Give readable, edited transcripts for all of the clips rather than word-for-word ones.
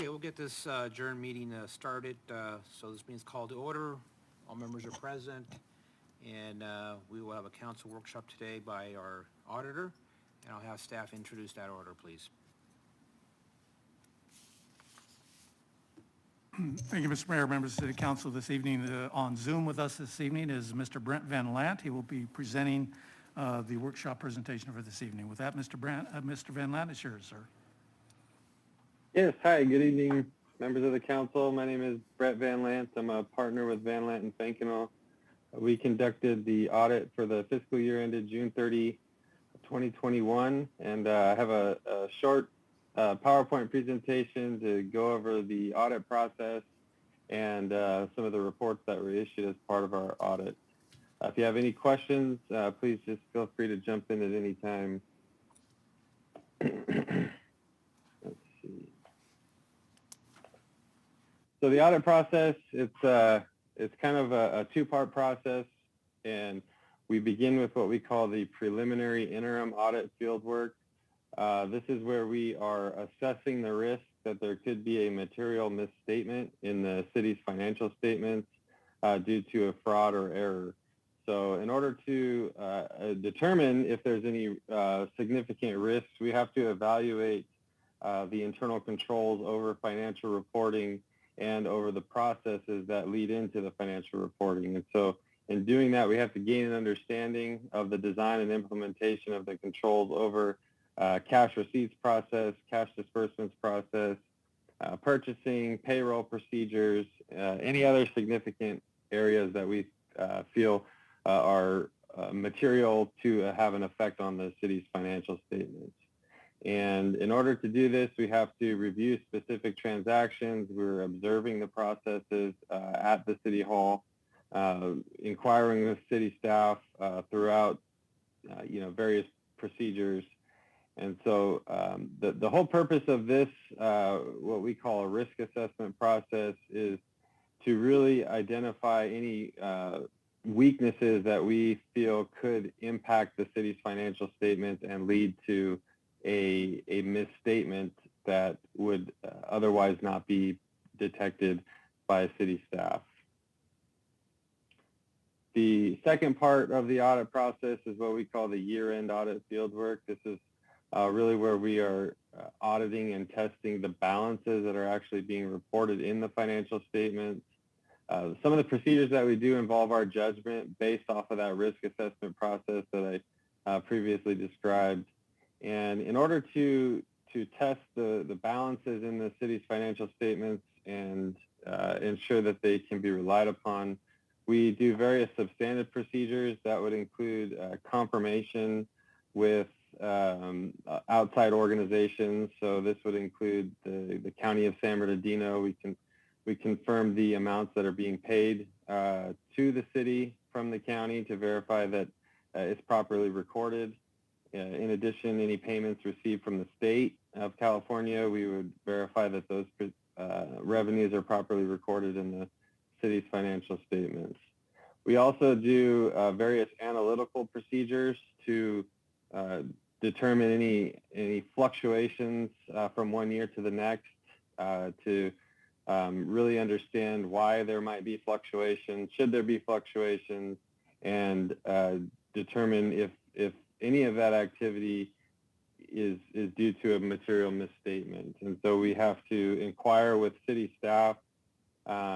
Okay, we'll get this adjourned meeting started. So this meeting's called to order. All members are present, and we will have a council workshop today by our auditor, and I'll have staff introduce that order, please. Thank you, Mr. Mayor, members of the City Council. This evening, on Zoom with us this evening is Mr. Brent Van Lant. He will be presenting the workshop presentation for this evening. With that, Mr. Van Lant, it's yours, sir. Yes, hi, good evening, members of the council. My name is Brett Van Lant. I'm a partner with Van Lant and Fankenau. We conducted the audit for the fiscal year ended June 30, 2021, and I have a short PowerPoint presentation to go over the audit process and some of the reports that were issued as part of our audit. If you have any questions, please just feel free to jump in at any time. Let's see. So the audit process, it's kind of a two-part process, and we begin with what we call the preliminary interim audit fieldwork. This is where we are assessing the risk that there could be a material misstatement in the city's financial statements due to a fraud or error. So in order to determine if there's any significant risks, we have to evaluate the internal controls over financial reporting and over the processes that lead into the financial reporting. And so in doing that, we have to gain an understanding of the design and implementation of the controls over cash receipts process, cash disbursements process, purchasing, payroll procedures, any other significant areas that we feel are material to have an effect on the city's financial statements. And in order to do this, we have to review specific transactions. We're observing the processes at the City Hall, inquiring with city staff throughout, various procedures. And so the whole purpose of this, what we call a risk assessment process, is to really identify any weaknesses that we feel could impact the city's financial statements and lead to a misstatement that would otherwise not be detected by city staff. The second part of the audit process is what we call the year-end audit fieldwork. This is really where we are auditing and testing the balances that are actually being reported in the financial statements. Some of the procedures that we do involve our judgment based off of that risk assessment process that I previously described. And in order to test the balances in the city's financial statements and ensure that they can be relied upon, we do various substantive procedures that would include confirmation with outside organizations. So this would include the County of San Bernardino. We confirm the amounts that are being paid to the city from the county to verify that it's properly recorded. In addition, any payments received from the state of California, we would verify that those revenues are properly recorded in the city's financial statements. We also do various analytical procedures to determine any fluctuations from one year to the next, to really understand why there might be fluctuations, should there be fluctuations, and determine if any of that activity is due to a material misstatement. And so we have to inquire with city staff,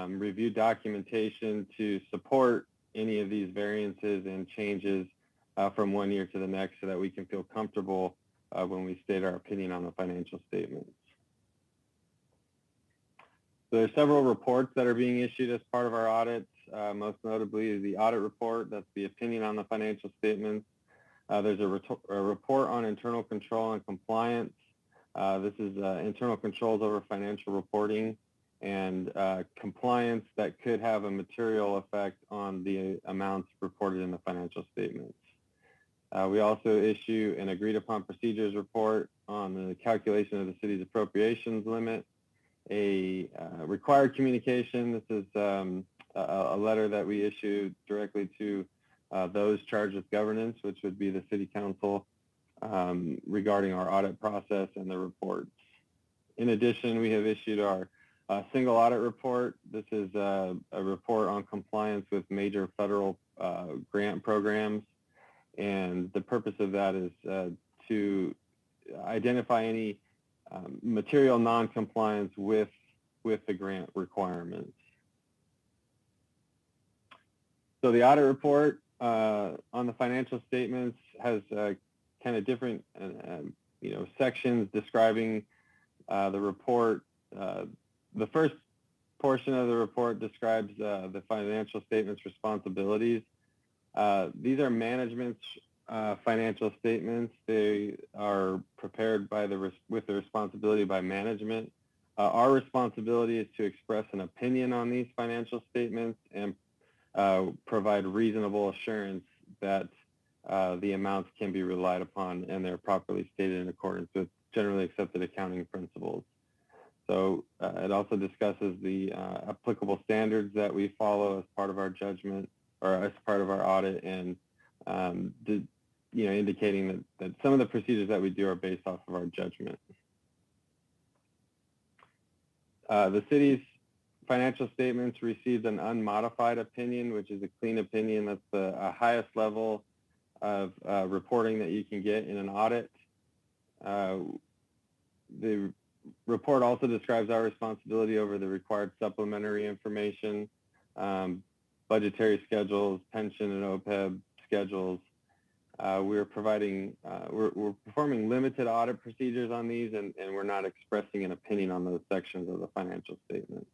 review documentation to support any of these variances and changes from one year to the next so that we can feel comfortable when we state our opinion on the financial statements. So there are several reports that are being issued as part of our audits. Most notably is the audit report. That's the opinion on the financial statements. There's a report on internal control and compliance. This is internal controls over financial reporting and compliance that could have a material effect on the amounts reported in the financial statements. We also issue an agreed upon procedures report on the calculation of the city's appropriations limit, a required communication. This is a letter that we issue directly to those charged with governance, which would be the city council, regarding our audit process and the reports. In addition, we have issued our single audit report. This is a report on compliance with major federal grant programs. And the purpose of that is to identify any material non-compliance with the grant requirements. So the audit report on the financial statements has kind of different sections describing the report. The first portion of the report describes the financial statements responsibilities. These are management's financial statements. They are prepared with the responsibility by management. Our responsibility is to express an opinion on these financial statements and provide reasonable assurance that the amounts can be relied upon and they're properly stated in accordance with generally accepted accounting principles. So it also discusses the applicable standards that we follow as part of our judgment or as part of our audit, and indicating that some of the procedures that we do are based off of our judgment. The city's financial statements received an unmodified opinion, which is a clean opinion. That's the highest level of reporting that you can get in an audit. The report also describes our responsibility over the required supplementary information, budgetary schedules, pension and OPEB schedules. We're performing limited audit procedures on these, and we're not expressing an opinion on those sections of the financial statements.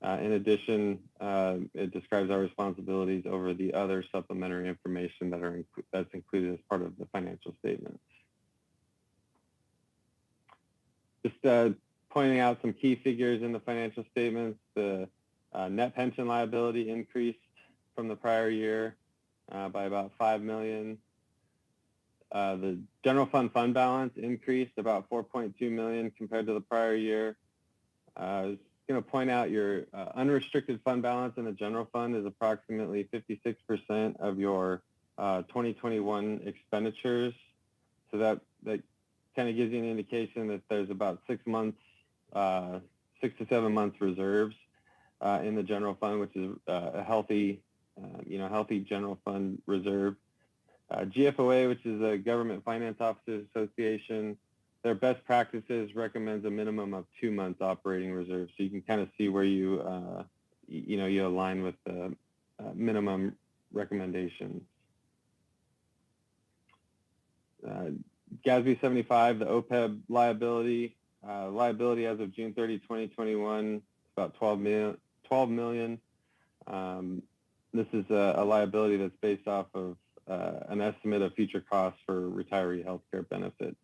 In addition, it describes our responsibilities over the other supplementary information that's included as part of the financial statements. Just pointing out some key figures in the financial statements. The net pension liability increased from the prior year by about $5 million. The general fund balance increased about $4.2 million compared to the prior year. I was going to point out your unrestricted fund balance in the general fund is approximately 56% of your 2021 expenditures. So that kind of gives you an indication that there's about 6 to 7 months reserves in the general fund, which is a healthy general fund reserve. GFOA, which is a Government Finance Officers Association, their best practices recommends a minimum of 2 months operating reserve. So you can kind of see where you align with the minimum recommendations. GASB 75, the OPEB liability as of June 30, 2021, about $12 million. This is a liability that's based off of an estimate of future costs for retiree health care benefits.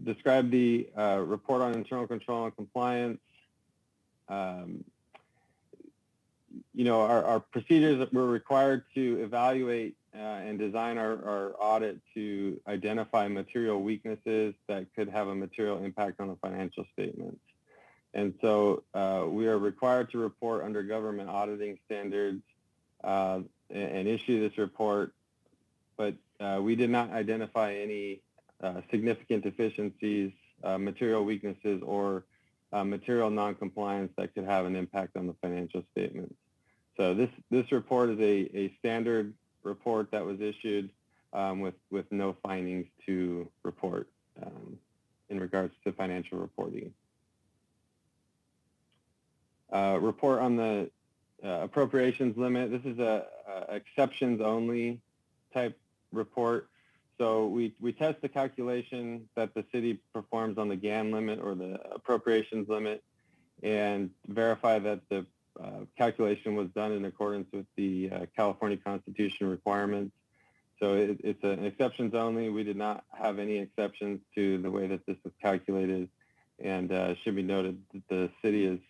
Describe the report on internal control and compliance. Our procedures that we're required to evaluate and design our audit to identify material weaknesses that could have a material impact on the financial statements. And so we are required to report under government auditing standards and issue this report, but we did not identify any significant deficiencies, material weaknesses, or material noncompliance that could have an impact on the financial statements. So this report is a standard report that was issued with no findings to report in regards to financial reporting. Report on the appropriations limit. This is a exceptions only type report. So we test the calculation that the city performs on the GAN limit or the appropriations limit and verify that the calculation was done in accordance with the California Constitution requirements. So it's an exceptions only. We did not have any exceptions to the way that this was calculated, and should be noted that the city is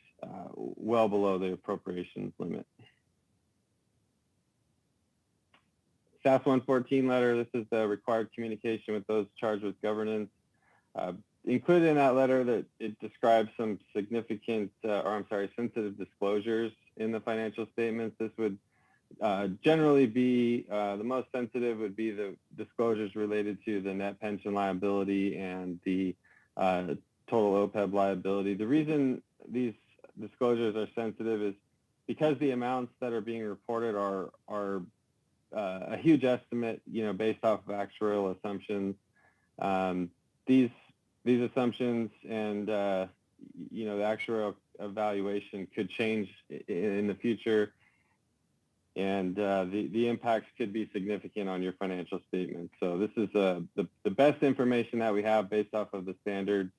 well below the appropriations limit. SAS 114 letter, this is the required communication with those charged with governance. Included in that letter that it describes some significant, sensitive disclosures in the financial statements. This would generally be the most sensitive would be the disclosures related to the net pension liability and the total OPEB liability. The reason these disclosures are sensitive is because the amounts that are being reported are a huge estimate, based off of actuarial assumptions. These assumptions and the actuarial evaluation could change in the future, and the impacts could be significant on your financial statements. So this is the best information that we have based off of the standards,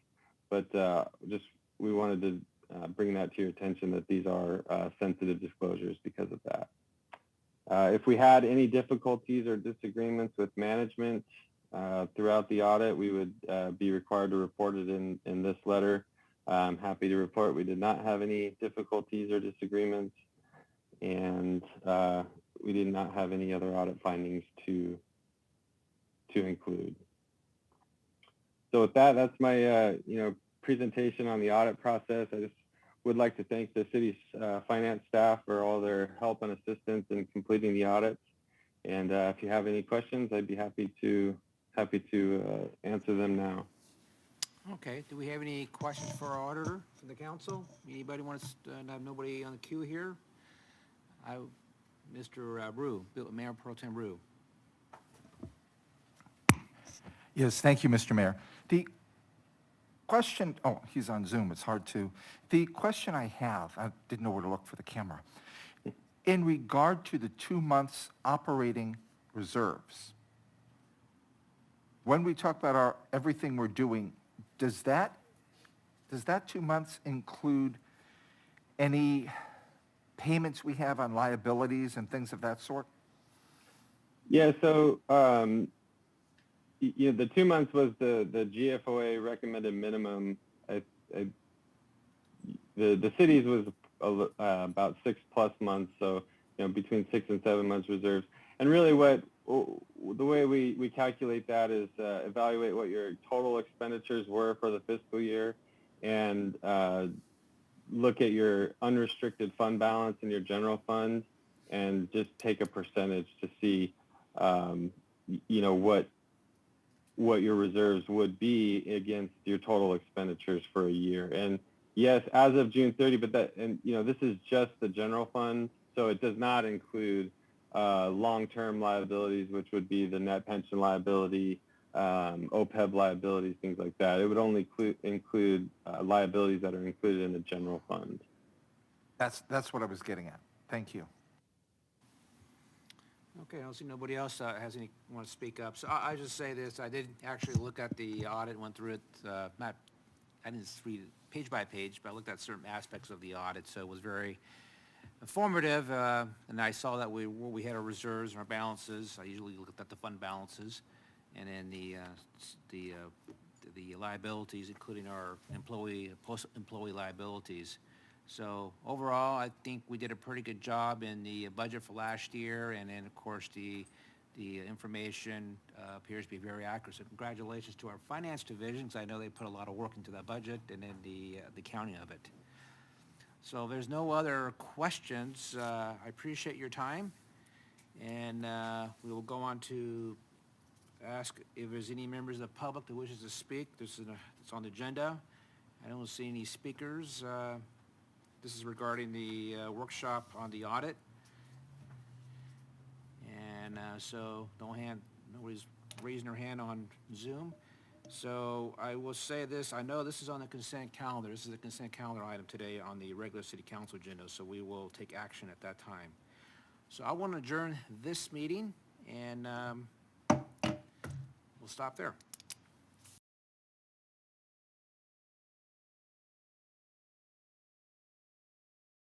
but we wanted to bring that to your attention that these are sensitive disclosures because of that. If we had any difficulties or disagreements with management throughout the audit, we would be required to report it in this letter. I'm happy to report we did not have any difficulties or disagreements, and we did not have any other audit findings to include. So with that, that's my presentation on the audit process. I just would like to thank the city's finance staff for all their help and assistance in completing the audits. And if you have any questions, I'd be happy to answer them now. Okay, do we have any questions for our auditor from the council? Anybody want to, have nobody on the queue here? Mr. Rue, Mayor Pro Tem Rue. Yes, thank you, Mr. Mayor. The question, he's on Zoom, it's hard to. The question I have, I didn't know where to look for the camera. In regard to the 2 months operating reserves, when we talk about everything we're doing, does that 2 months include any payments we have on liabilities and things of that sort? Yeah, so the 2 months was the GFOA recommended minimum. The cities was about 6+ months, so between 6 and 7 months reserves. And really, the way we calculate that is evaluate what your total expenditures were for the fiscal year, and look at your unrestricted fund balance in your general fund, and just take a percentage to see what your reserves would be against your total expenditures for a year. And yes, as of June 30, but this is just the general fund, so it does not include long-term liabilities, which would be the net pension liability, OPEB liabilities, things like that. It would only include liabilities that are included in the general fund. That's what I was getting at. Thank you. Okay, I don't see nobody else want to speak up. So I just say this, I did actually look at the audit, went through it, I didn't read it page by page, but I looked at certain aspects of the audit, so it was very informative, and I saw that we had our reserves and our balances. I usually look at the fund balances, and then the liabilities, including our post-employee liabilities. So overall, I think we did a pretty good job in the budget for last year, and then of course the information appears to be very accurate. So congratulations to our finance division, because I know they put a lot of work into that budget, and then the counting of it. So if there's no other questions, I appreciate your time, and we will go on to ask if there's any members of the public that wishes to speak. It's on the agenda. I don't see any speakers. This is regarding the workshop on the audit. And so nobody's raising their hand on Zoom. So I will say this, I know this is on the consent calendar. This is a consent calendar item today on the regular city council agenda, so we will take action at that time. So I want to adjourn this meeting, and we'll stop there.